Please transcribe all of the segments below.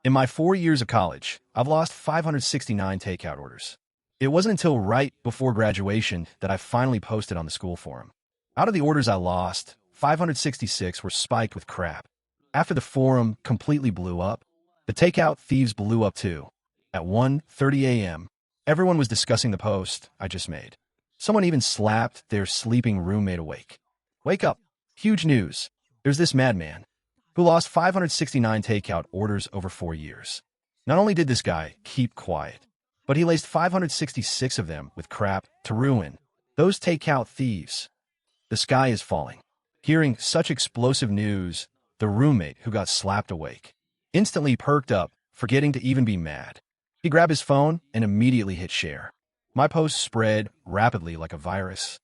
In my 4 years of college, I've lost 569 takeout orders. It wasn't until right before graduation that I finally posted on the school forum. Out of the orders I lost, 566 were spiked with crap. After the forum completely blew up, the takeout thieves blew up too. At 1:30 a.m., everyone was discussing the post I just made. Someone even slapped their sleeping roommate awake. Wake up. Huge news. There's this madman who lost 569 takeout orders over 4 years. Not only did this guy keep quiet, but he laced 566 of them with crap to ruin those takeout thieves. The sky is falling. Hearing such explosive news, the roommate who got slapped awake instantly perked up, forgetting to even be mad. He grabbed his phone and immediately hit share. My post spread rapidly like a virus.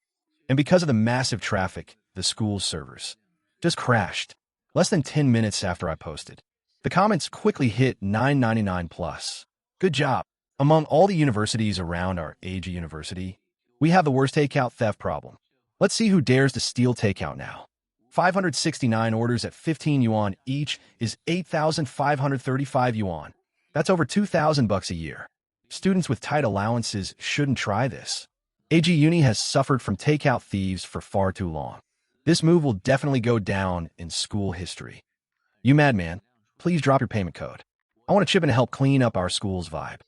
And because of the massive traffic, the school's servers just crashed. Less than 10 minutes after I posted, the comments quickly hit 999 plus. Good job. Among all the universities around our AG University, we have the worst takeout theft problem. Let's see who dares to steal takeout now. 569 orders at 15 yuan each is 8,535 yuan. That's over 2,000 bucks a year. Students with tight allowances shouldn't try this. AG Uni has suffered from takeout thieves for far too long. This move will definitely go down in school history. You madman, please drop your payment code. I want to chip in to help clean up our school's vibe.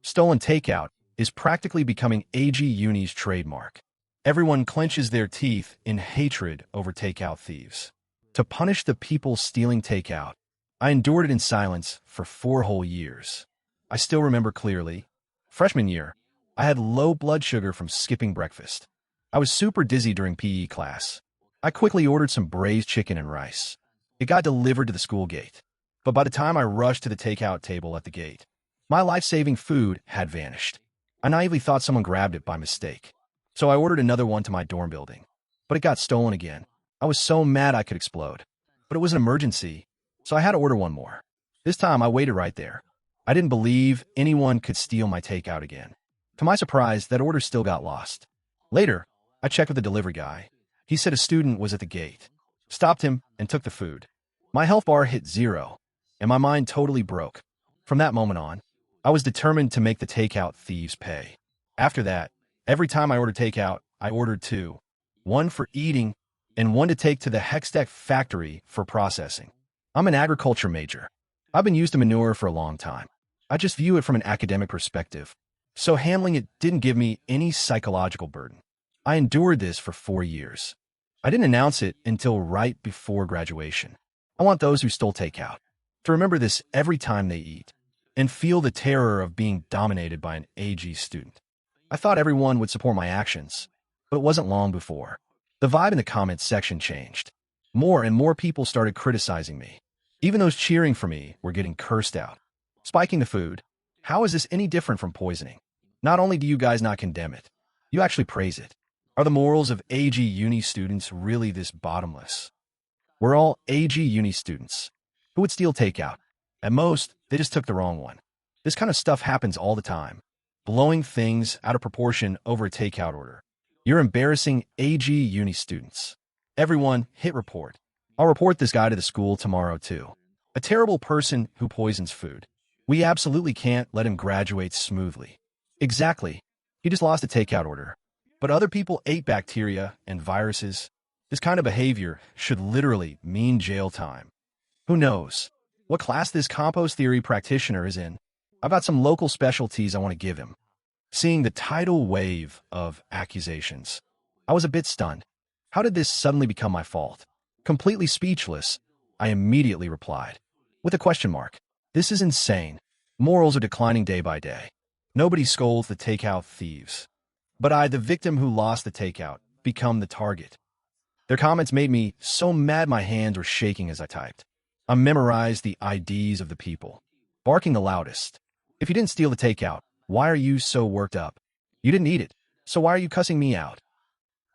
Stolen takeout is practically becoming AG Uni's trademark. Everyone clenches their teeth in hatred over takeout thieves. To punish the people stealing takeout, I endured it in silence for 4 whole years. I still remember clearly. Freshman year, I had low blood sugar from skipping breakfast. I was super dizzy during PE class. I quickly ordered some braised chicken and rice. It got delivered to the school gate. But by the time I rushed to the takeout table at the gate, my life-saving food had vanished. I naively thought someone grabbed it by mistake. So I ordered another one to my dorm building. But it got stolen again. I was so mad I could explode. But it was an emergency, so I had to order one more. This time I waited right there. I didn't believe anyone could steal my takeout again. To my surprise, that order still got lost. Later, I checked with the delivery guy. He said a student was at the gate, stopped him, and took the food. My health bar hit 0, and my mind totally broke. From that moment on, I was determined to make the takeout thieves pay. After that, every time I ordered takeout, I ordered 2. One for eating, and one to take to the Hextech factory for processing. I'm an agriculture major. I've been used to manure for a long time. I just view it from an academic perspective, so handling it didn't give me any psychological burden. I endured this for 4 years. I didn't announce it until right before graduation. I want those who stole takeout to remember this every time they eat and feel the terror of being dominated by an AG student. I thought everyone would support my actions, but it wasn't long before the vibe in the comments section changed. More and more people started criticizing me. Even those cheering for me were getting cursed out. Spiking the food. How is this any different from poisoning? Not only do you guys not condemn it, you actually praise it. Are the morals of AG Uni students really this bottomless? We're all AG Uni students. Who would steal takeout? At most, they just took the wrong one. This kind of stuff happens all the time. Blowing things out of proportion over a takeout order. You're embarrassing AG Uni students. Everyone, hit report. I'll report this guy to the school tomorrow too. A terrible person who poisons food. We absolutely can't let him graduate smoothly. Exactly. He just lost a takeout order. But other people ate bacteria and viruses. This kind of behavior should literally mean jail time. Who knows what class this compost theory practitioner is in? I've got some local specialties I want to give him. Seeing the tidal wave of accusations, I was a bit stunned. How did this suddenly become my fault? Completely speechless, I immediately replied with a question mark. This is insane. Morals are declining day by day. Nobody scolds the takeout thieves. But I, the victim who lost the takeout, become the target. Their comments made me so mad my hands were shaking as I typed. I memorized the IDs of the people, barking the loudest. If you didn't steal the takeout, why are you so worked up? You didn't eat it, so why are you cussing me out?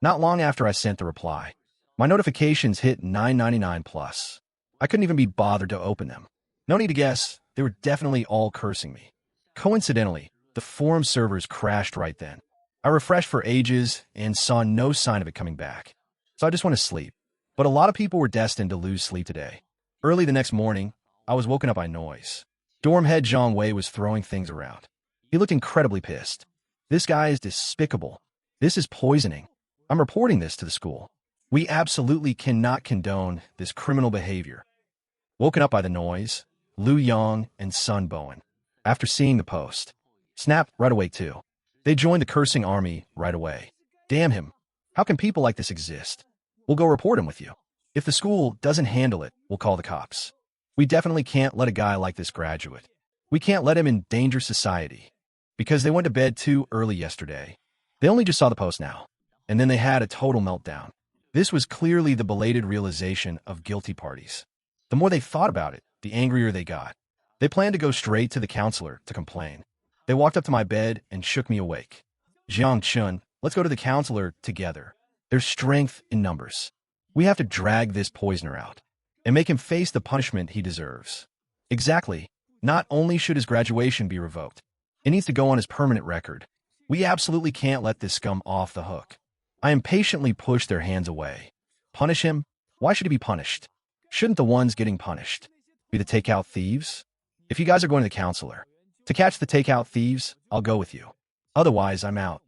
Not long after I sent the reply, my notifications hit 999 plus. I couldn't even be bothered to open them. No need to guess, they were definitely all cursing me. Coincidentally, the forum servers crashed right then. I refreshed for ages and saw no sign of it coming back. So I just went to sleep. But a lot of people were destined to lose sleep today. Early the next morning, I was woken up by noise. Dorm head Zhang Wei was throwing things around. He looked incredibly pissed. This guy is despicable. This is poisoning. I'm reporting this to the school. We absolutely cannot condone this criminal behavior. Woken up by the noise, Liu Yang and Sun Bowen, after seeing the post, snapped right away too. They joined the cursing army right away. Damn him. How can people like this exist? We'll go report him with you. If the school doesn't handle it, we'll call the cops. We definitely can't let a guy like this graduate. We can't let him endanger society. Because they went to bed too early yesterday. They only just saw the post now. And then they had a total meltdown. This was clearly the belated realization of guilty parties. The more they thought about it, the angrier they got. They planned to go straight to the counselor to complain. They walked up to my bed and shook me awake. Jiang Chun, let's go to the counselor together. There's strength in numbers. We have to drag this poisoner out and make him face the punishment he deserves. Exactly. Not only should his graduation be revoked, it needs to go on his permanent record. We absolutely can't let this scum off the hook. I impatiently pushed their hands away. Punish him? Why should he be punished? Shouldn't the ones getting punished be the takeout thieves? If you guys are going to the counselor to catch the takeout thieves, I'll go with you. Otherwise, I'm out.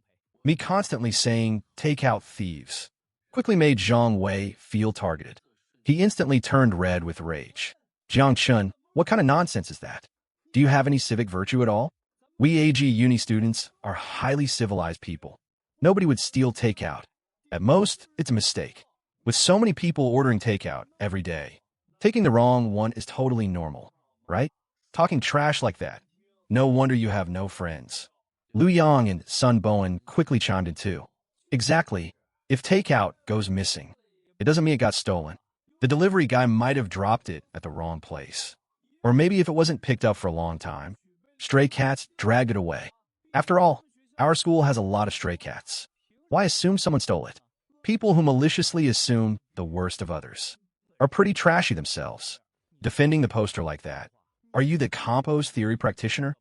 Me constantly saying takeout thieves quickly made Zhang Wei feel targeted. He instantly turned red with rage. Jiang Chun, what kind of nonsense is that? Do you have any civic virtue at all? We AG Uni students are highly civilized people. Nobody would steal takeout. At most, it's a mistake. With so many people ordering takeout every day, taking the wrong one is totally normal, right? Talking trash like that. No wonder you have no friends. Liu Yang and Sun Bowen quickly chimed in too. Exactly. If takeout goes missing, it doesn't mean it got stolen. The delivery guy might have dropped it at the wrong place. Or maybe if it wasn't picked up for a long time, stray cats dragged it away. After all, our school has a lot of stray cats. Why assume someone stole it? People who maliciously assume the worst of others are pretty trashy themselves. Defending the poster like that. Are you the compost theory practitioner?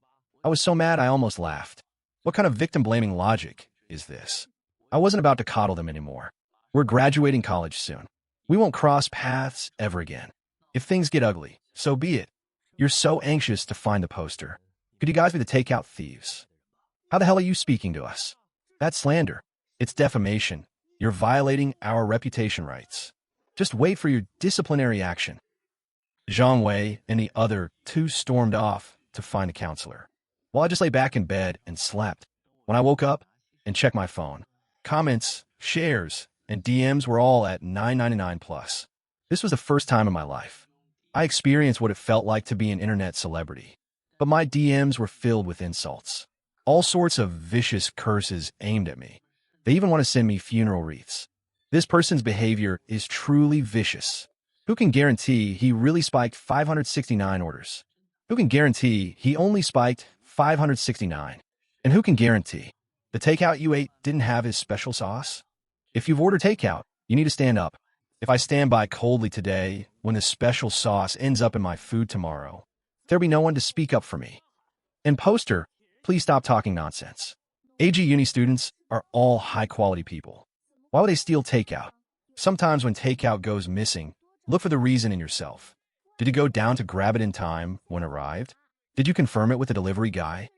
I was so mad I almost laughed. What kind of victim-blaming logic is this? I wasn't about to coddle them anymore. We're graduating college soon. We won't cross paths ever again. If things get ugly, so be it. You're so anxious to find the poster. Could you guys be the takeout thieves? How the hell are you speaking to us? That's slander. It's defamation. You're violating our reputation rights. Just wait for your disciplinary action. Zhang Wei and the other two stormed off to find a counselor, while I just lay back in bed and slept. When I woke up and checked my phone, comments, shares, and DMs were all at 999 plus. This was the first time in my life I experienced what it felt like to be an internet celebrity. But my DMs were filled with insults. All sorts of vicious curses aimed at me. They even want to send me funeral wreaths. This person's behavior is truly vicious. Who can guarantee he really spiked 569 orders? Who can guarantee he only spiked 569? And who can guarantee the takeout you ate didn't have his special sauce? If you've ordered takeout, you need to stand up. If I stand by coldly today, when the special sauce ends up in my food tomorrow, there'll be no one to speak up for me. And poster, please stop talking nonsense. AG Uni students are all high-quality people. Why would they steal takeout? Sometimes when takeout goes missing, look for the reason in yourself. Did you go down to grab it in time when it arrived? Did you confirm it with the delivery guy?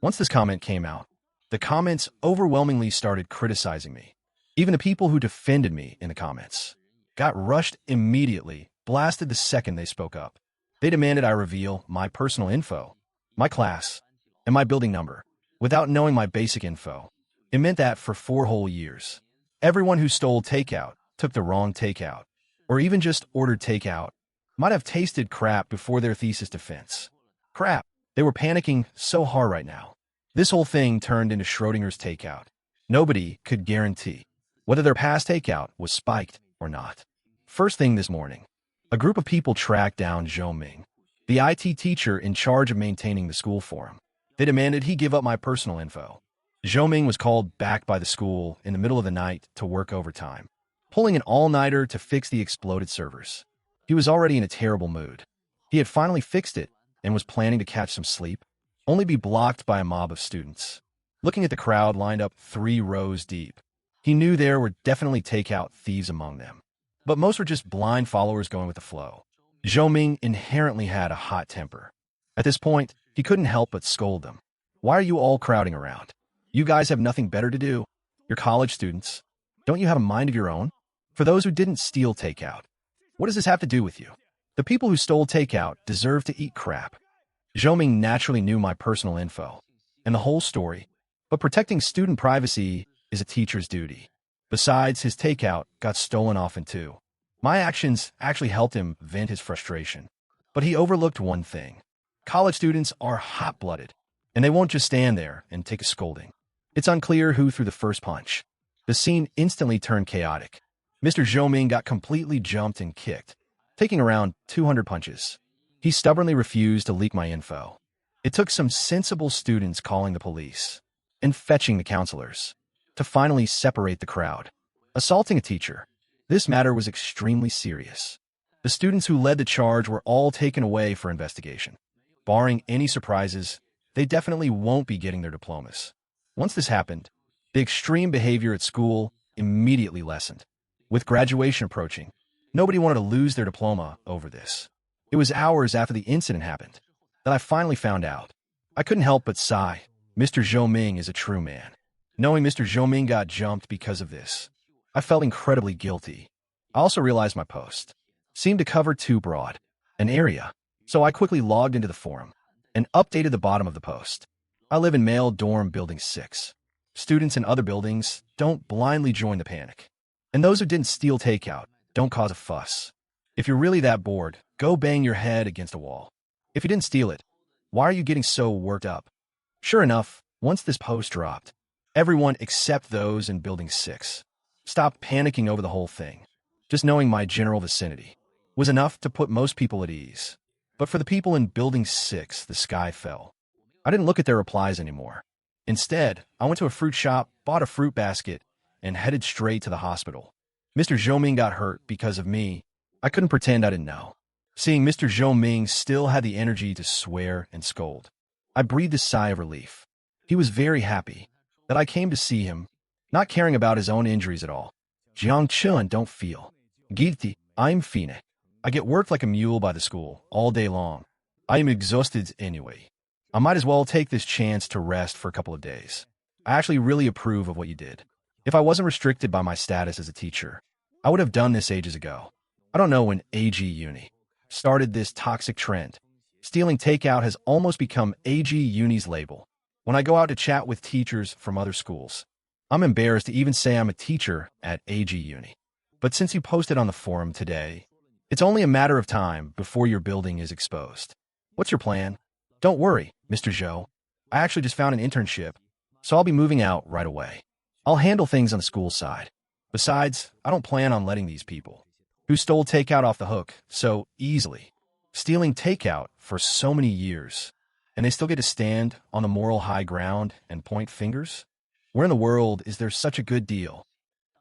Once this comment came out, the comments overwhelmingly started criticizing me. Even the people who defended me in the comments got rushed immediately, blasted the second they spoke up. They demanded I reveal my personal info, my class, and my building number, without knowing my basic info. It meant that for 4 whole years, everyone who stole takeout, took the wrong takeout, or even just ordered takeout, might have tasted crap before their thesis defense. Crap. They were panicking so hard right now. This whole thing turned into Schrodinger's takeout. Nobody could guarantee whether their past takeout was spiked or not. First thing this morning, a group of people tracked down Zhou Ming, the IT teacher in charge of maintaining the school forum. They demanded he give up my personal info. Zhou Ming was called back by the school in the middle of the night to work overtime, pulling an all-nighter to fix the exploded servers. He was already in a terrible mood. He had finally fixed it and was planning to catch some sleep, only be blocked by a mob of students. Looking at the crowd lined up 3 rows deep, he knew there were definitely takeout thieves among them. But most were just blind followers going with the flow. Zhou Ming inherently had a hot temper. At this point, he couldn't help but scold them. Why are you all crowding around? You guys have nothing better to do. You're college students. Don't you have a mind of your own? For those who didn't steal takeout, what does this have to do with you? The people who stole takeout deserve to eat crap. Zhou naturally knew my personal info and the whole story, but protecting student privacy is a teacher's duty. Besides, his takeout got stolen often too. My actions actually helped him vent his frustration. But he overlooked one thing. College students are hot-blooded, and they won't just stand there and take a scolding. It's unclear who threw the first punch. The scene instantly turned chaotic. Mr. Zhou got completely jumped and kicked, taking around 200 punches. He stubbornly refused to leak my info. It took some sensible students calling the police and fetching the counselors to finally separate the crowd. Assaulting a teacher. This matter was extremely serious. The students who led the charge were all taken away for investigation. Barring any surprises, they definitely won't be getting their diplomas. Once this happened, the extreme behavior at school immediately lessened. With graduation approaching, nobody wanted to lose their diploma over this. It was hours after the incident happened that I finally found out. I couldn't help but sigh. Mr. Zhou is a true man. Knowing Mr. Zhou got jumped because of this, I felt incredibly guilty. I also realized my post seemed to cover too broad an area, so I quickly logged into the forum and updated the bottom of the post. I live in male dorm building 6. Students in other buildings don't blindly join the panic. And those who didn't steal takeout don't cause a fuss. If you're really that bored, go bang your head against a wall. If you didn't steal it, why are you getting so worked up? Sure enough, once this post dropped, everyone except those in building 6 stopped panicking over the whole thing. Just knowing my general vicinity was enough to put most people at ease. But for the people in building 6, the sky fell. I didn't look at their replies anymore. Instead, I went to a fruit shop, bought a fruit basket, and headed straight to the hospital. Mr. Zhou got hurt because of me. I couldn't pretend I didn't know. Seeing Mr. Zhou still had the energy to swear and scold, I breathed a sigh of relief. He was very happy that I came to see him, not caring about his own injuries at all. Jiang Chun don't feel guilty. I'm fine. I get worked like a mule by the school all day long. I am exhausted anyway. I might as well take this chance to rest for a couple of days. I actually really approve of what you did. If I wasn't restricted by my status as a teacher, I would have done this ages ago. I don't know when AG Uni started this toxic trend. Stealing takeout has almost become AG Uni's label. When I go out to chat with teachers from other schools, I'm embarrassed to even say I'm a teacher at AG Uni. But since you posted on the forum today, it's only a matter of time before your building is exposed. What's your plan? Don't worry, Mr. Zhou. I actually just found an internship, so I'll be moving out right away. I'll handle things on the school side. Besides, I don't plan on letting these people who stole takeout off the hook so easily. Stealing takeout for so many years, and they still get to stand on the moral high ground and point fingers? Where in the world is there such a good deal?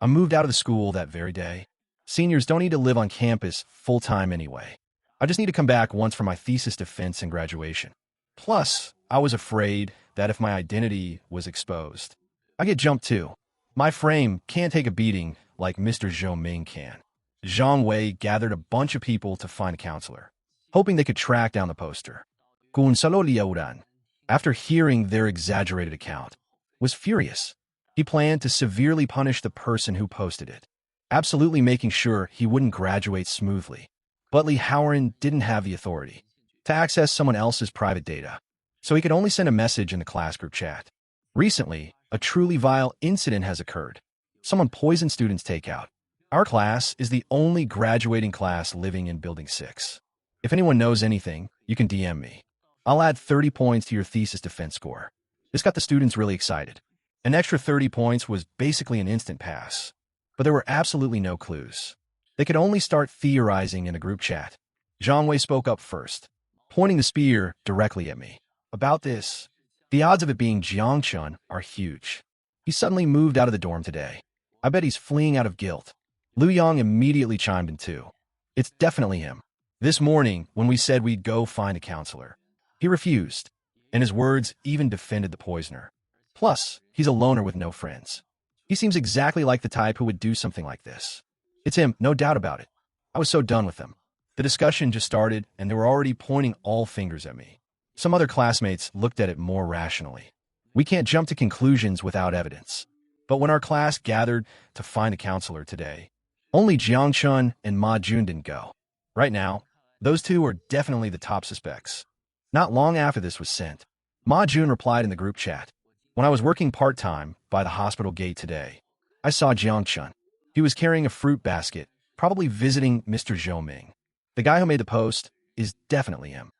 I moved out of the school that very day. Seniors don't need to live on campus full-time anyway. I just need to come back once for my thesis defense and graduation. Plus, I was afraid that if my identity was exposed, I get jumped too. My frame can't take a beating like Mr. Zhou can. Zhang Wei gathered a bunch of people to find a counselor, hoping they could track down the poster. Gunsalo Liaodan, after hearing their exaggerated account, was furious. He planned to severely punish the person who posted it, absolutely making sure he wouldn't graduate smoothly. But Li Haoran didn't have the authority to access someone else's private data, so he could only send a message in the class group chat. Recently, a truly vile incident has occurred. Someone poisoned students' takeout. Our class is the only graduating class living in Building 6. If anyone knows anything, you can DM me. I'll add 30 points to your thesis defense score. This got the students really excited. An extra 30 points was basically an instant pass, but there were absolutely no clues. They could only start theorizing in a group chat. Zhang Wei spoke up first, pointing the spear directly at me. About this, the odds of it being Jiang Chun are huge. He suddenly moved out of the dorm today. I bet he's fleeing out of guilt. Liu Yang immediately chimed in too. It's definitely him. This morning, when we said we'd go find a counselor, he refused, and his words even defended the poisoner. Plus, he's a loner with no friends. He seems exactly like the type who would do something like this. It's him, no doubt about it. I was so done with them. The discussion just started, and they were already pointing all fingers at me. Some other classmates looked at it more rationally. We can't jump to conclusions without evidence. But when our class gathered to find a counselor today, only Jiang Chun and Ma Jun didn't go. Right now, those two are definitely the top suspects. Not long after this was sent, Ma Jun replied in the group chat. When I was working part-time by the hospital gate today, I saw Jiang Chun. He was carrying a fruit basket, probably visiting Mr. Zhou Ming. The guy who made the post is definitely him.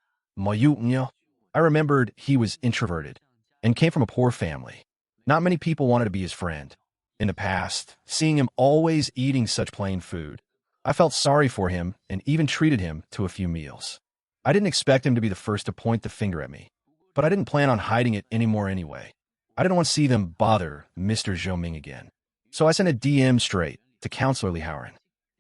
I remembered he was introverted and came from a poor family. Not many people wanted to be his friend. In the past, seeing him always eating such plain food, I felt sorry for him and even treated him to a few meals. I didn't expect him to be the first to point the finger at me, but I didn't plan on hiding it anymore anyway. I didn't want to see them bother Mr. Zhou Ming again. So I sent a DM straight to Counselor Li Haoran.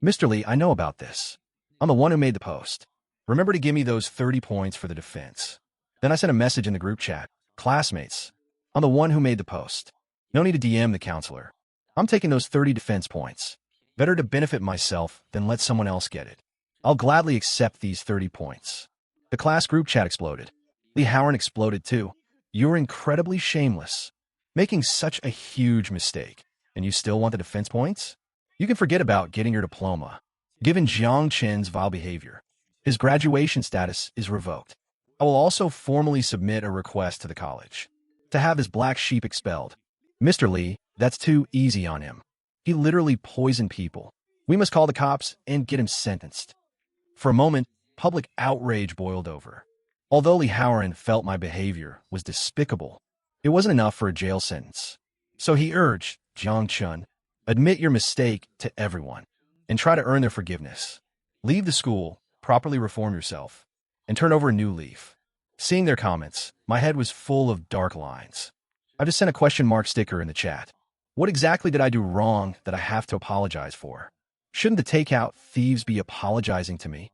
Mr. Li, I know about this. I'm the one who made the post. Remember to give me those 30 points for the defense. Then I sent a message in the group chat. Classmates, I'm the one who made the post. No need to DM the counselor. I'm taking those 30 defense points. Better to benefit myself than let someone else get it. I'll gladly accept these 30 points. The class group chat exploded. Li Haoran exploded too. You're incredibly shameless. Making such a huge mistake. And you still want the defense points? You can forget about getting your diploma. Given Jiang Chen's vile behavior, his graduation status is revoked. I will also formally submit a request to the college to have this black sheep expelled. Mr. Li, that's too easy on him. He literally poisoned people. We must call the cops and get him sentenced. For a moment, public outrage boiled over. Although Li Haoran felt my behavior was despicable, it wasn't enough for a jail sentence. So he urged Jiang Chun, admit your mistake to everyone and try to earn their forgiveness. Leave the school, properly reform yourself, and turn over a new leaf. Seeing their comments, my head was full of dark lines. I just sent a question mark sticker in the chat. What exactly did I do wrong that I have to apologize for? Shouldn't the takeout thieves be apologizing to me?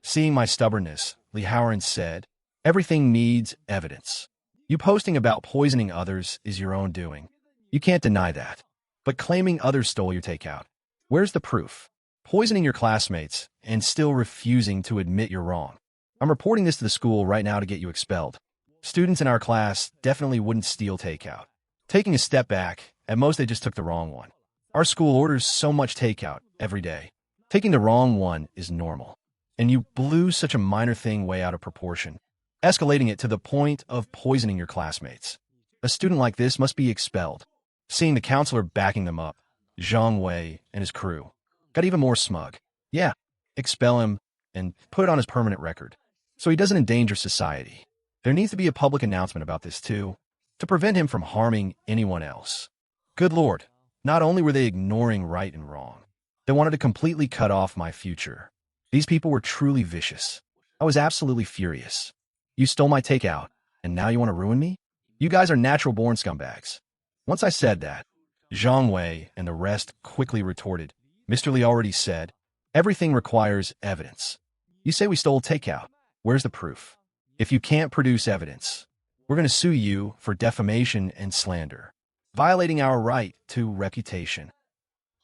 Seeing my stubbornness, Li Haoran said, everything needs evidence. You posting about poisoning others is your own doing. You can't deny that. But claiming others stole your takeout, where's the proof? Poisoning your classmates and still refusing to admit you're wrong. I'm reporting this to the school right now to get you expelled. Students in our class definitely wouldn't steal takeout. Taking a step back, at most they just took the wrong one. Our school orders so much takeout every day. Taking the wrong one is normal. And you blew such a minor thing way out of proportion, escalating it to the point of poisoning your classmates. A student like this must be expelled. Seeing the counselor backing them up, Zhang Wei and his crew got even more smug. Yeah, expel him and put it on his permanent record so he doesn't endanger society. There needs to be a public announcement about this too, to prevent him from harming anyone else. Good Lord, not only were they ignoring right and wrong, they wanted to completely cut off my future. These people were truly vicious. I was absolutely furious. You stole my takeout, and now you want to ruin me? You guys are natural-born scumbags. Once I said that, Zhang Wei and the rest quickly retorted. Mr. Li already said, everything requires evidence. You say we stole takeout. Where's the proof? If you can't produce evidence, we're going to sue you for defamation and slander, violating our right to reputation.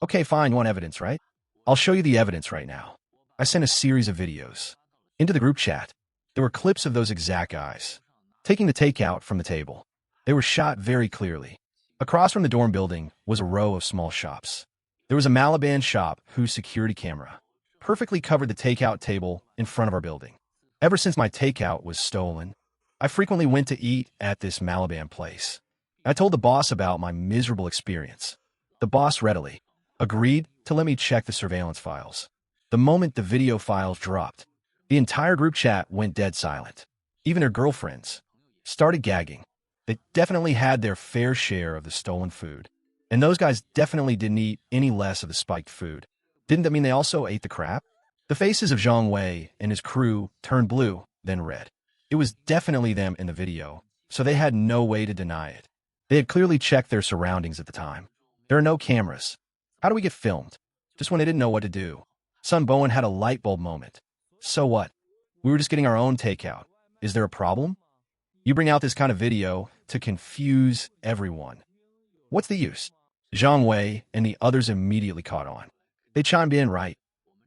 Okay, fine, you want evidence, right? I'll show you the evidence right now. I sent a series of videos into the group chat. There were clips of those exact guys taking the takeout from the table. They were shot very clearly. Across from the dorm building was a row of small shops. There was a Malaban shop whose security camera perfectly covered the takeout table in front of our building. Ever since my takeout was stolen, I frequently went to eat at this Malaban place. I told the boss about my miserable experience. The boss readily agreed to let me check the surveillance files. The moment the video files dropped, the entire group chat went dead silent. Even their girlfriends started gagging. They definitely had their fair share of the stolen food. And those guys definitely didn't eat any less of the spiked food. Didn't that mean they also ate the crap? The faces of Zhang Wei and his crew turned blue, then red. It was definitely them in the video, so they had no way to deny it. They had clearly checked their surroundings at the time. There are no cameras. How do we get filmed? Just when they didn't know what to do. Sun Bowen had a light bulb moment. So what? We were just getting our own takeout. Is there a problem? You bring out this kind of video to confuse everyone. What's the use? Zhang Wei and the others immediately caught on. They chimed in, right?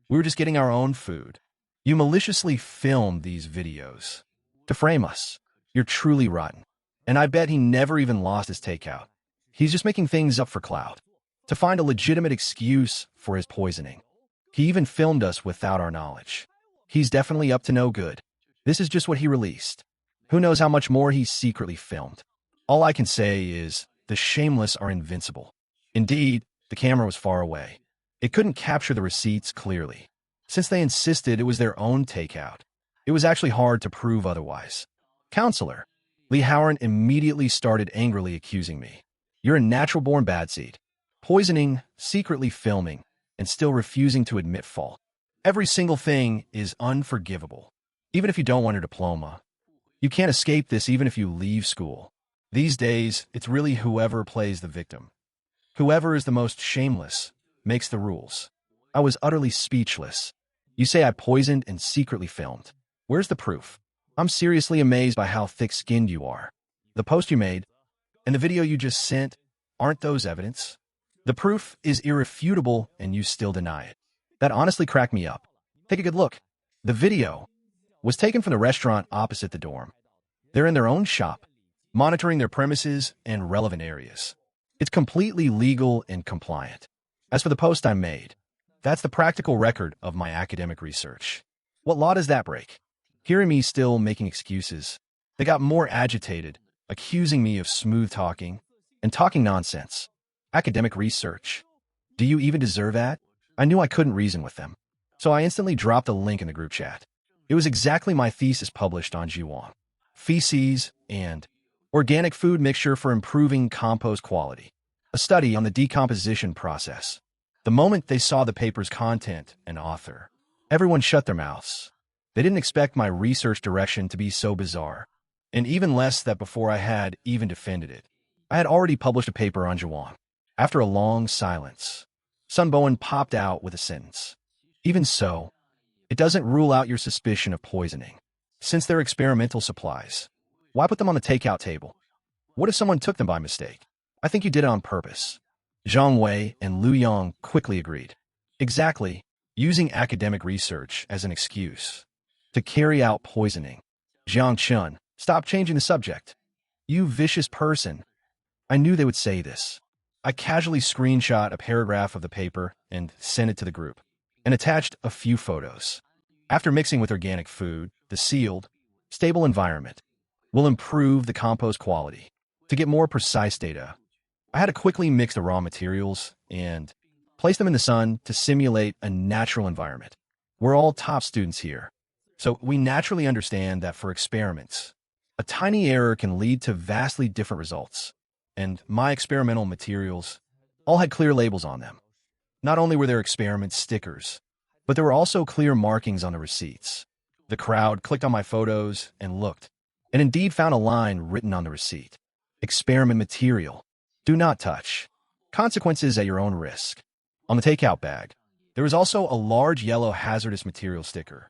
We were just getting our own food. You maliciously filmed these videos to frame us. You're truly rotten. And I bet he never even lost his takeout. He's just making things up for clout, to find a legitimate excuse for his poisoning. He even filmed us without our knowledge. He's definitely up to no good. This is just what he released. Who knows how much more he's secretly filmed. All I can say is, the shameless are invincible. Indeed, the camera was far away. It couldn't capture the receipts clearly. Since they insisted it was their own takeout, it was actually hard to prove otherwise. Counselor, Lee Howard immediately started angrily accusing me. You're a natural-born bad seed. Poisoning, secretly filming, and still refusing to admit fault. Every single thing is unforgivable. Even if you don't want your diploma, you can't escape this even if you leave school. These days, it's really whoever plays the victim. Whoever is the most shameless makes the rules. I was utterly speechless. You say I poisoned and secretly filmed. Where's the proof? I'm seriously amazed by how thick-skinned you are. The post you made and the video you just sent, aren't those evidence? The proof is irrefutable and you still deny it. That honestly cracked me up. Take a good look. The video was taken from the restaurant opposite the dorm. They're in their own shop, monitoring their premises and relevant areas. It's completely legal and compliant. As for the post I made, that's the practical record of my academic research. What law does that break? Hearing me still making excuses, they got more agitated, accusing me of smooth-talking and talking nonsense. Academic research. Do you even deserve that? I knew I couldn't reason with them, so I instantly dropped a link in the group chat. It was exactly my thesis published on Jiwang. Feces and organic food mixture for improving compost quality. A study on the decomposition process. The moment they saw the paper's content and author, everyone shut their mouths. They didn't expect my research direction to be so bizarre, and even less that before I had even defended it. I had already published a paper on Jiwang. After a long silence, Sun Bowen popped out with a sentence. Even so, it doesn't rule out your suspicion of poisoning. Since they're experimental supplies, why put them on the takeout table? What if someone took them by mistake? I think you did it on purpose. Zhang Wei and Liu Yang quickly agreed. Exactly, using academic research as an excuse to carry out poisoning. Jiang Chun, stop changing the subject. You vicious person. I knew they would say this. I casually screenshot a paragraph of the paper and sent it to the group, and attached a few photos. After mixing with organic food, the sealed, stable environment will improve the compost quality. To get more precise data, I had to quickly mix the raw materials and place them in the sun to simulate a natural environment. We're all top students here, so we naturally understand that for experiments, a tiny error can lead to vastly different results. And my experimental materials all had clear labels on them. Not only were there experiment stickers, but there were also clear markings on the receipts. The crowd clicked on my photos and looked, and indeed found a line written on the receipt. Experiment material. Do not touch. Consequences at your own risk. On the takeout bag, there was also a large yellow hazardous material sticker.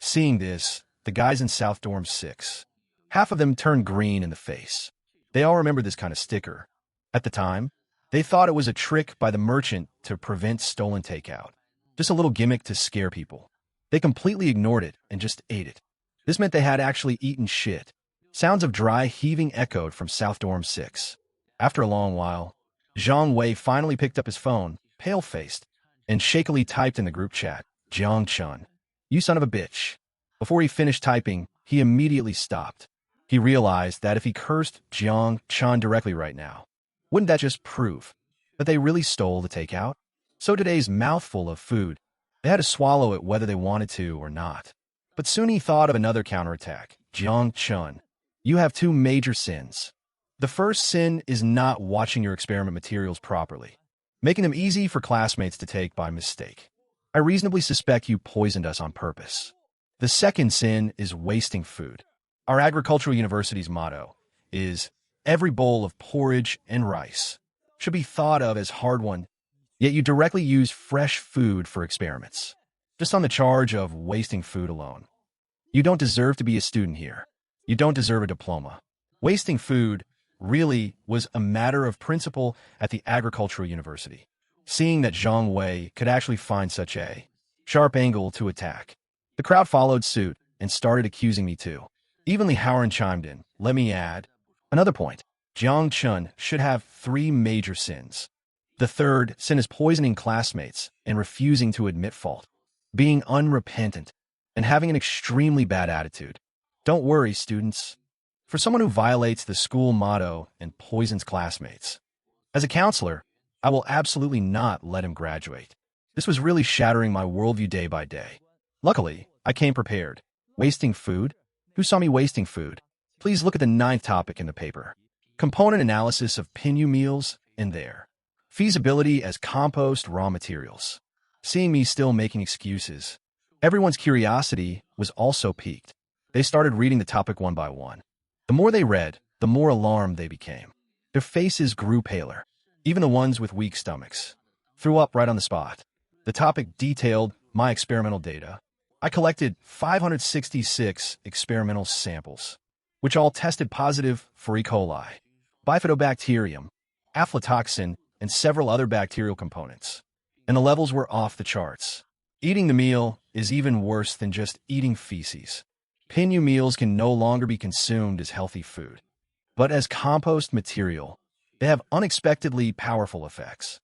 Seeing this, the guys in South Dorm 6, half of them turned green in the face. They all remember this kind of sticker. At the time, they thought it was a trick by the merchant to prevent stolen takeout. Just a little gimmick to scare people. They completely ignored it and just ate it. This meant they had actually eaten shit. Sounds of dry heaving echoed from South Dorm 6. After a long while, Zhang Wei finally picked up his phone, pale-faced, and shakily typed in the group chat, Jiang Chun, you son of a bitch. Before he finished typing, he immediately stopped. He realized that if he cursed Jiang Chun directly right now, wouldn't that just prove that they really stole the takeout? So today's mouthful of food, they had to swallow it whether they wanted to or not. But soon he thought of another counterattack. Jiang Chun, you have two major sins. The first sin is not watching your experiment materials properly, making them easy for classmates to take by mistake. I reasonably suspect you poisoned us on purpose. The second sin is wasting food. Our agricultural university's motto is, every bowl of porridge and rice should be thought of as hard-won, yet you directly use fresh food for experiments, just on the charge of wasting food alone. You don't deserve to be a student here. You don't deserve a diploma. Wasting food really was a matter of principle at the agricultural university. Seeing that Zhang Wei could actually find such a sharp angle to attack, the crowd followed suit and started accusing me too. Even Li Haoran chimed in. Let me add another point. Jiang Chun should have 3 major sins. The third sin is poisoning classmates and refusing to admit fault, being unrepentant, and having an extremely bad attitude. Don't worry, students. For someone who violates the school motto and poisons classmates, as a counselor, I will absolutely not let him graduate. This was really shattering my worldview day by day. Luckily, I came prepared. Wasting food? Who saw me wasting food? Please look at the 9th topic in the paper. Component analysis of Pinyu meals in there. Feasibility as compost raw materials. Seeing me still making excuses, everyone's curiosity was also piqued. They started reading the topic one by one. The more they read, the more alarmed they became. Their faces grew paler. Even the ones with weak stomachs threw up right on the spot. The topic detailed my experimental data. I collected 566 experimental samples, which all tested positive for E. coli, bifidobacterium, aflatoxin, and several other bacterial components. And the levels were off the charts. Eating the meal is even worse than just eating feces. Pinyu meals can no longer be consumed as healthy food, but as compost material. They have unexpectedly powerful effects.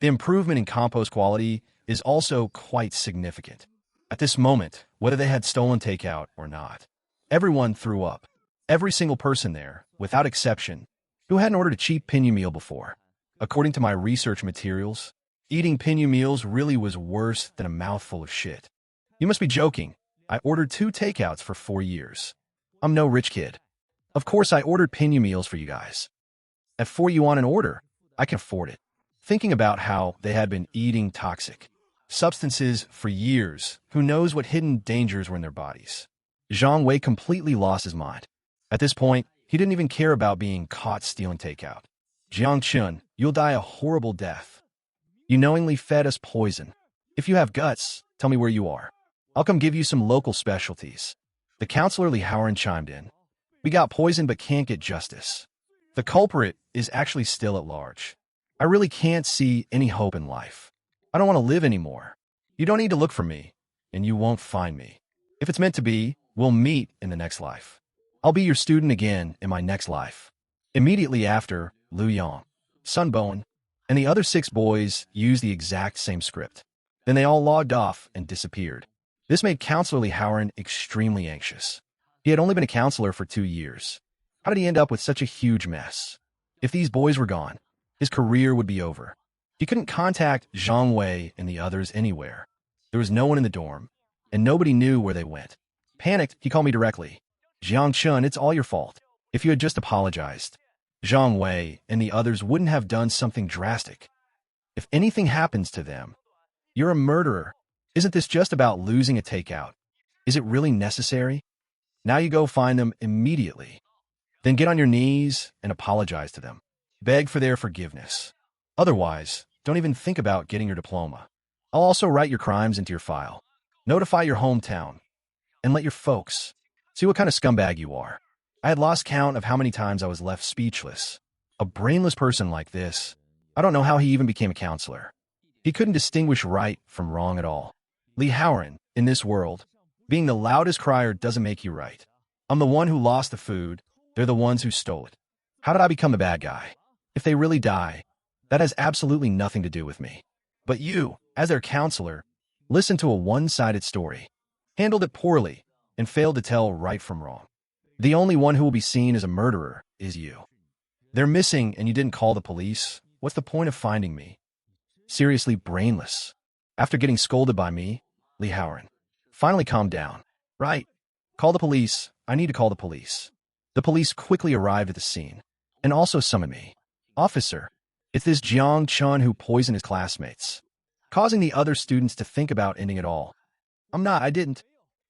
The improvement in compost quality is also quite significant. At this moment, whether they had stolen takeout or not, everyone threw up. Every single person there, without exception, who hadn't ordered a cheap Pinyu meal before. According to my research materials, eating Pinyu meals really was worse than a mouthful of shit. You must be joking. I ordered 2 takeouts for 4 years. I'm no rich kid. Of course, I ordered Pinyu meals for you guys. At 4 yuan an order, I can afford it. Thinking about how they had been eating toxic substances for years, who knows what hidden dangers were in their bodies. Zhang Wei completely lost his mind. At this point, he didn't even care about being caught stealing takeout. Jiang Chun, you'll die a horrible death. You knowingly fed us poison. If you have guts, tell me where you are. I'll come give you some local specialties. The counselor Li Haoran chimed in. We got poisoned but can't get justice. The culprit is actually still at large. I really can't see any hope in life. I don't want to live anymore. You don't need to look for me, and you won't find me. If it's meant to be, we'll meet in the next life. I'll be your student again in my next life. Immediately after, Liu Yang, Sun Bowen, and the other 6 boys used the exact same script. Then they all logged off and disappeared. This made Counselor Li Haoran extremely anxious. He had only been a counselor for 2 years. How did he end up with such a huge mess? If these boys were gone, his career would be over. He couldn't contact Zhang Wei and the others anywhere. There was no one in the dorm, and nobody knew where they went. Panicked, he called me directly. Jiang Chun, it's all your fault. If you had just apologized, Zhang Wei and the others wouldn't have done something drastic. If anything happens to them, you're a murderer. Isn't this just about losing a takeout? Is it really necessary? Now you go find them immediately. Then get on your knees and apologize to them. Beg for their forgiveness. Otherwise, don't even think about getting your diploma. I'll also write your crimes into your file. Notify your hometown. And let your folks see what kind of scumbag you are. I had lost count of how many times I was left speechless. A brainless person like this, I don't know how he even became a counselor. He couldn't distinguish right from wrong at all. Li Haoran, in this world, being the loudest crier doesn't make you right. I'm the one who lost the food. They're the ones who stole it. How did I become the bad guy? If they really die, that has absolutely nothing to do with me. But you, as their counselor, listened to a one-sided story, handled it poorly, and failed to tell right from wrong. The only one who will be seen as a murderer is you. They're missing and you didn't call the police. What's the point of finding me? Seriously brainless. After getting scolded by me, Li Haoran finally calmed down. Right. Call the police. I need to call the police. The police quickly arrived at the scene and also summoned me. Officer, it's this Jiang Chun who poisoned his classmates, causing the other students to think about ending it all. I didn't.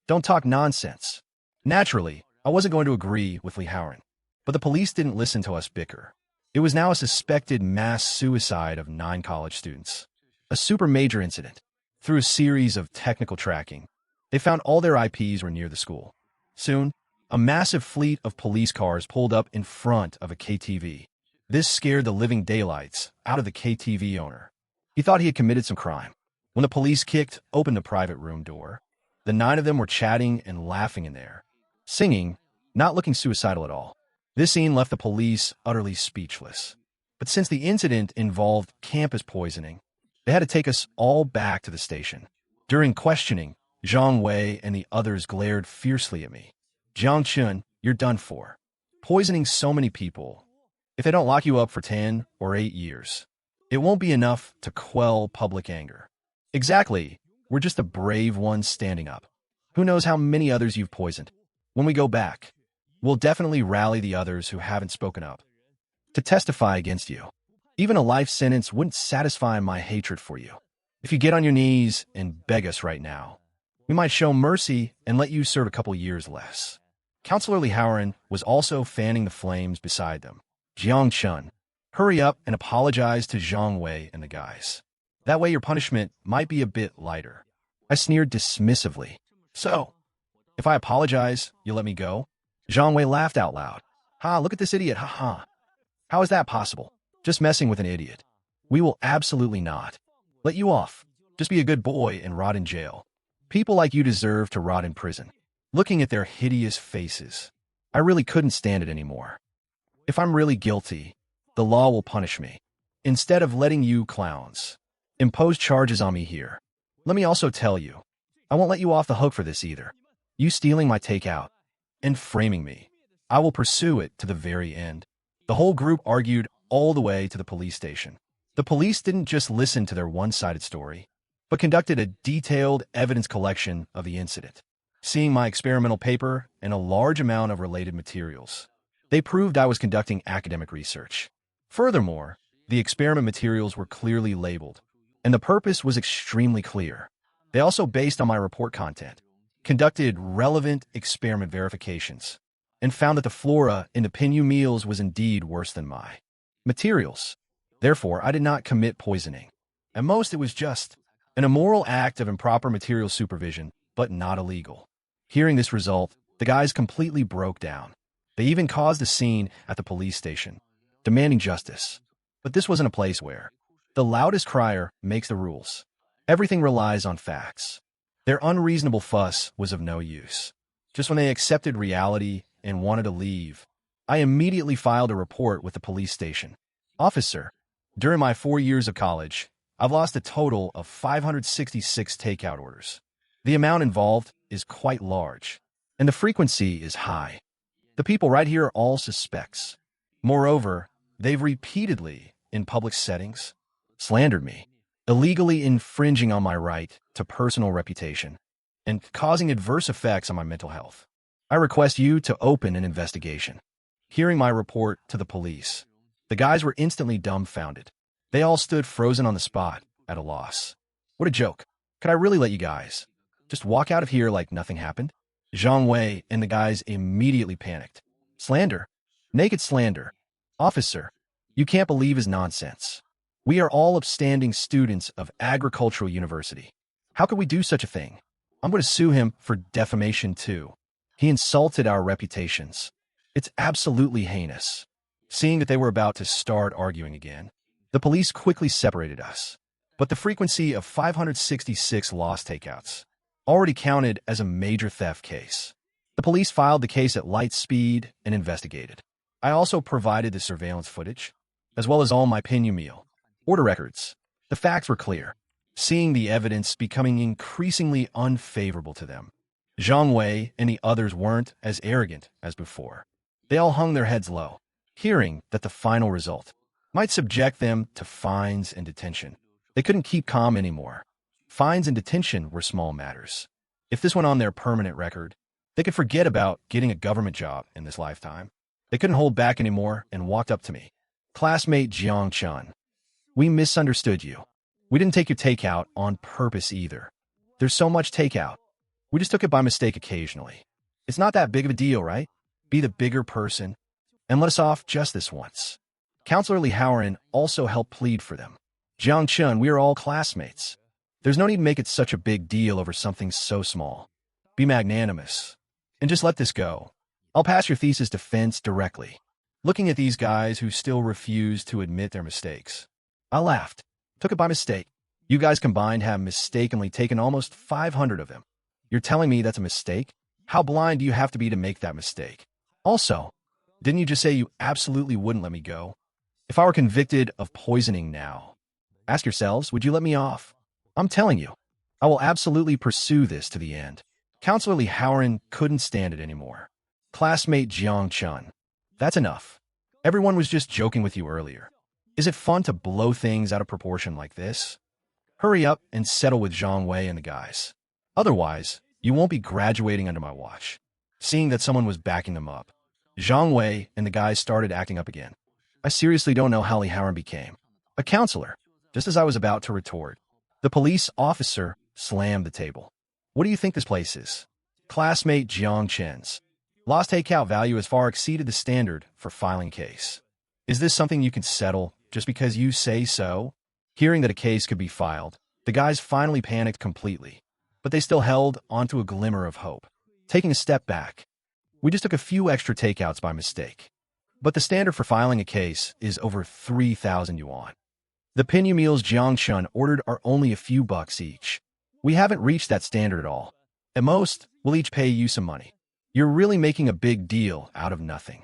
Don't talk nonsense. Naturally, I wasn't going to agree with Li Haoran, but the police didn't listen to us bicker. It was now a suspected mass suicide of 9 college students. A super major incident. Through a series of technical tracking, they found all their IPs were near the school. Soon, a massive fleet of police cars pulled up in front of a KTV. This scared the living daylights out of the KTV owner. He thought he had committed some crime. When the police kicked open the private room door, the 9 of them were chatting and laughing in there, singing, not looking suicidal at all. This scene left the police utterly speechless. But since the incident involved campus poisoning, they had to take us all back to the station. During questioning, Zhang Wei and the others glared fiercely at me. Jiang Chun, you're done for. Poisoning so many people. If they don't lock you up for 10 or 8 years, it won't be enough to quell public anger. Exactly. We're just the brave ones standing up. Who knows how many others you've poisoned? When we go back, we'll definitely rally the others who haven't spoken up to testify against you. Even a life sentence wouldn't satisfy my hatred for you. If you get on your knees and beg us right now, we might show mercy and let you serve a couple years less. Counselor Li Haoran was also fanning the flames beside them. Jiang Chun, hurry up and apologize to Zhang Wei and the guys. That way your punishment might be a bit lighter. I sneered dismissively. So, if I apologize, you'll let me go? Zhang Wei laughed out loud. Ha, look at this idiot, ha ha. How is that possible? Just messing with an idiot. We will absolutely not let you off. Just be a good boy and rot in jail. People like you deserve to rot in prison. Looking at their hideous faces, I really couldn't stand it anymore. If I'm really guilty, the law will punish me, instead of letting you clowns impose charges on me here. Let me also tell you, I won't let you off the hook for this either. You stealing my takeout and framing me. I will pursue it to the very end. The whole group argued all the way to the police station. The police didn't just listen to their one-sided story, but conducted a detailed evidence collection of the incident. Seeing my experimental paper and a large amount of related materials, they proved I was conducting academic research. Furthermore, the experiment materials were clearly labeled, and the purpose was extremely clear. They also, based on my report content, conducted relevant experiment verifications and found that the flora in the Pinyu meals was indeed worse than my materials. Therefore, I did not commit poisoning. At most, it was just an immoral act of improper material supervision, but not illegal. Hearing this result, the guys completely broke down. They even caused a scene at the police station, demanding justice. But this wasn't a place where the loudest crier makes the rules. Everything relies on facts. Their unreasonable fuss was of no use. Just when they accepted reality and wanted to leave, I immediately filed a report with the police station. Officer, during my 4 years of college, I've lost a total of 566 takeout orders. The amount involved is quite large, and the frequency is high. The people right here are all suspects. Moreover, they've repeatedly, in public settings, slandered me, illegally infringing on my right to personal reputation and causing adverse effects on my mental health. I request you to open an investigation. Hearing my report to the police, the guys were instantly dumbfounded. They all stood frozen on the spot, at a loss. What a joke. Could I really let you guys just walk out of here like nothing happened? Zhang Wei and the guys immediately panicked. Slander? Naked slander. Officer, you can't believe his nonsense. We are all upstanding students of Agricultural University. How could we do such a thing? I'm going to sue him for defamation too. He insulted our reputations. It's absolutely heinous. Seeing that they were about to start arguing again, the police quickly separated us. But the frequency of 566 lost takeouts already counted as a major theft case. The police filed the case at light speed and investigated. I also provided the surveillance footage, as well as all my Pinyu meal order records. The facts were clear, seeing the evidence becoming increasingly unfavorable to them. Zhang Wei and the others weren't as arrogant as before. They all hung their heads low, hearing that the final result might subject them to fines and detention. They couldn't keep calm anymore. Fines and detention were small matters. If this went on their permanent record, they could forget about getting a government job in this lifetime. They couldn't hold back anymore and walked up to me. Classmate Jiang Chun, we misunderstood you. We didn't take your takeout on purpose either. There's so much takeout. We just took it by mistake occasionally. It's not that big of a deal, right? Be the bigger person and let us off just this once. Counselor Li Haoran also helped plead for them. Jiang Chun, we are all classmates. There's no need to make it such a big deal over something so small. Be magnanimous and just let this go. I'll pass your thesis defense directly. Looking at these guys who still refuse to admit their mistakes, I laughed. Took it by mistake. You guys combined have mistakenly taken almost 500 of them. You're telling me that's a mistake? How blind do you have to be to make that mistake? Also, didn't you just say you absolutely wouldn't let me go? If I were convicted of poisoning now, ask yourselves, would you let me off? I'm telling you, I will absolutely pursue this to the end. Counselor Lee Howren couldn't stand it anymore. Classmate Jiang Chun, that's enough. Everyone was just joking with you earlier. Is it fun to blow things out of proportion like this? Hurry up and settle with Zhang Wei and the guys. Otherwise, you won't be graduating under my watch. Seeing that someone was backing them up, Zhang Wei and the guys started acting up again. I seriously don't know how Lee Howren became a counselor. Just as I was about to retort, the police officer slammed the table. What do you think this place is? Classmate Jiang Chen's lost takeout value has far exceeded the standard for filing case. Is this something you can settle just because you say so? Hearing that a case could be filed, the guys finally panicked completely, but they still held onto a glimmer of hope. Taking a step back, we just took a few extra takeouts by mistake. But the standard for filing a case is over 3,000 yuan. The pinyu meals Jiang Chun ordered are only a few bucks each. We haven't reached that standard at all. At most, we'll each pay you some money. You're really making a big deal out of nothing.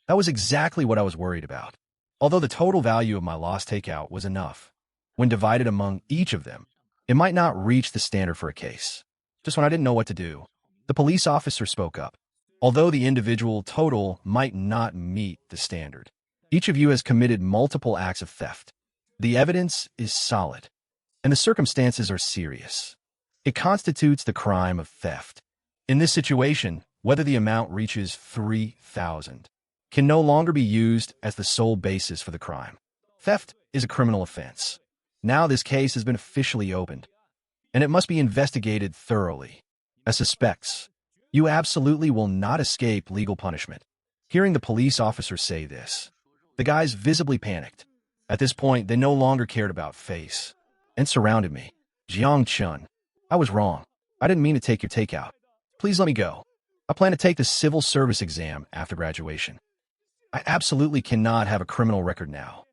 That was exactly what I was worried about. Although the total value of my lost takeout was enough, when divided among each of them, it might not reach the standard for a case. Just when I didn't know what to do, the police officer spoke up. Although the individual total might not meet the standard, each of you has committed multiple acts of theft. The evidence is solid, and the circumstances are serious. It constitutes the crime of theft. In this situation, whether the amount reaches 3,000 can no longer be used as the sole basis for the crime. Theft is a criminal offense. Now this case has been officially opened, and it must be investigated thoroughly. As suspects, you absolutely will not escape legal punishment. Hearing the police officer say this, the guys visibly panicked. At this point, they no longer cared about face and surrounded me. Jiang Chun, I was wrong. I didn't mean to take your takeout. Please let me go. I plan to take the civil service exam after graduation. I absolutely cannot have a criminal record now.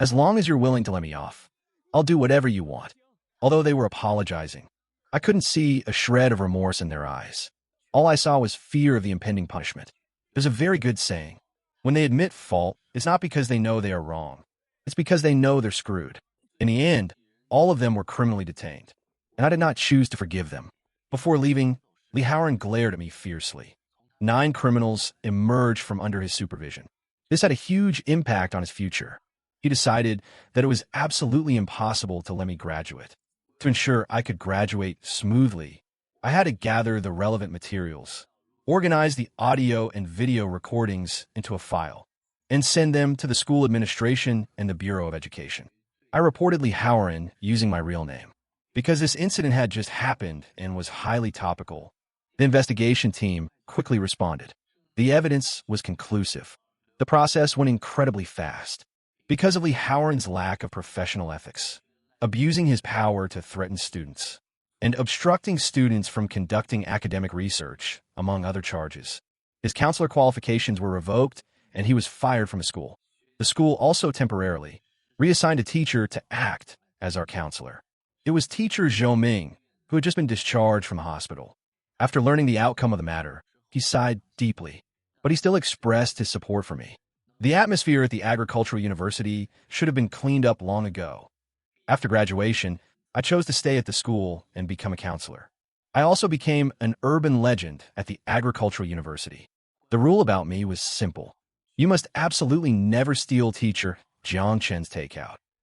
As long as you're willing to let me off, I'll do whatever you want. Although they were apologizing, I couldn't see a shred of remorse in their eyes. All I saw was fear of the impending punishment. There's a very good saying. When they admit fault, it's not because they know they are wrong. It's because they know they're screwed. In the end, all of them were criminally detained, and I did not choose to forgive them. Before leaving, Lee Howren glared at me fiercely. 9 criminals emerged from under his supervision. This had a huge impact on his future. He decided that it was absolutely impossible to let me graduate. To ensure I could graduate smoothly, I had to gather the relevant materials, organize the audio and video recordings into a file, and send them to the school administration and the Bureau of Education. I reported Lee Howren using my real name. Because this incident had just happened and was highly topical, the investigation team quickly responded. The evidence was conclusive. The process went incredibly fast. Because of Lee Howren's lack of professional ethics, abusing his power to threaten students, and obstructing students from conducting academic research, among other charges, his counselor qualifications were revoked and he was fired from the school. The school also temporarily reassigned a teacher to act as our counselor. It was teacher Zhou Ming, who had just been discharged from the hospital. After learning the outcome of the matter, he sighed deeply, but he still expressed his support for me. The atmosphere at the agricultural university should have been cleaned up long ago. After graduation, I chose to stay at the school and become a counselor. I also became an urban legend at the agricultural university. The rule about me was simple. You must absolutely never steal teacher Jiang Chen's takeout.